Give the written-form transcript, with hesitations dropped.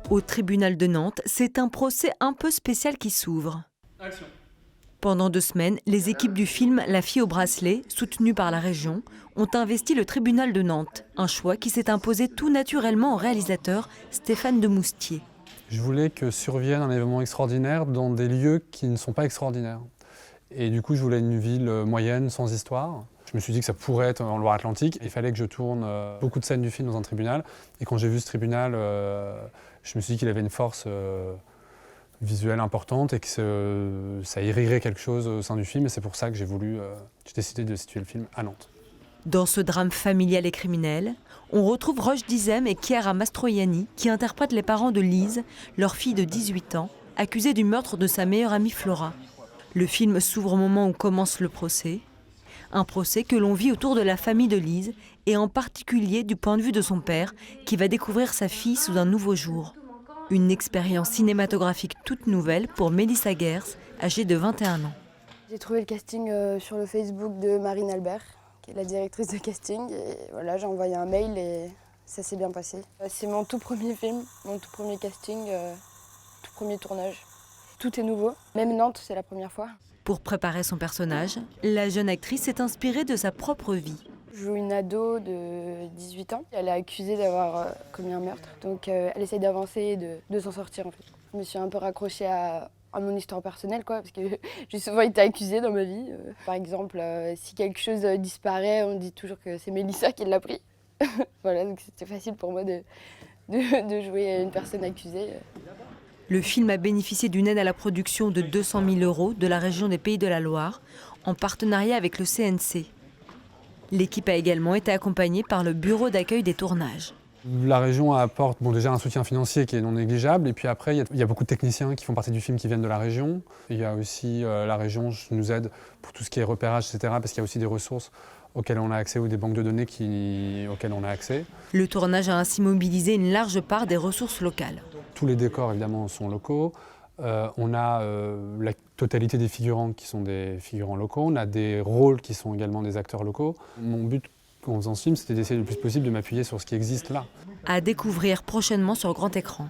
Au tribunal de Nantes, c'est un procès un peu spécial qui s'ouvre. Action. Pendant 2 semaines, les équipes du film La fille au bracelet, soutenues par la région, ont investi le tribunal de Nantes. Un choix qui s'est imposé tout naturellement au réalisateur Stéphane Demoustier. Je voulais que survienne un événement extraordinaire dans des lieux qui ne sont pas extraordinaires. Et du coup, je voulais une ville moyenne, sans histoire. Je me suis dit que ça pourrait être en Loire-Atlantique. Il fallait que je tourne beaucoup de scènes du film dans un tribunal. Et quand j'ai vu ce tribunal, je me suis dit qu'il avait une force visuelle importante et que ça irriguerait quelque chose au sein du film. Et c'est pour ça que j'ai décidé de situer le film à Nantes. Dans ce drame familial et criminel, on retrouve Roche Dizem et Chiara Mastroianni qui interprètent les parents de Lise, leur fille de 18 ans, accusée du meurtre de sa meilleure amie Flora. Le film s'ouvre au moment où commence le procès. Un procès que l'on vit autour de la famille de Lise et en particulier du point de vue de son père qui va découvrir sa fille sous un nouveau jour. Une expérience cinématographique toute nouvelle pour Mélissa Gers, âgée de 21 ans. J'ai trouvé le casting sur le Facebook de Marine Albert, qui est la directrice de casting. Et voilà, j'ai envoyé un mail et ça s'est bien passé. C'est mon tout premier film, mon tout premier casting, tout premier tournage. Tout est nouveau, même Nantes, c'est la première fois. Pour préparer son personnage, la jeune actrice s'est inspirée de sa propre vie. Je joue une ado de 18 ans. Elle est accusée d'avoir commis un meurtre. Donc elle essaye d'avancer et de s'en sortir en fait. Je me suis un peu raccrochée à mon histoire personnelle, quoi, parce que j'ai souvent été accusée dans ma vie. Par exemple, si quelque chose disparaît, on dit toujours que c'est Mélissa qui l'a pris. Voilà, donc c'était facile pour moi de jouer une personne accusée. Le film a bénéficié d'une aide à la production de 200 000 € de la région des Pays de la Loire, en partenariat avec le CNC. L'équipe a également été accompagnée par le bureau d'accueil des tournages. La région apporte déjà un soutien financier qui est non négligeable. Et puis après, il y a beaucoup de techniciens qui font partie du film qui viennent de la région. Il y a aussi la région qui nous aide pour tout ce qui est repérage, etc. Parce qu'il y a aussi des ressources auxquelles on a accès ou des banques de données auxquelles on a accès. Le tournage a ainsi mobilisé une large part des ressources locales. Tous les décors, évidemment, sont locaux. On a la totalité des figurants qui sont des figurants locaux. On a des rôles qui sont également des acteurs locaux. Mon but en faisant ce film, c'était d'essayer le plus possible de m'appuyer sur ce qui existe là. À découvrir prochainement sur grand écran.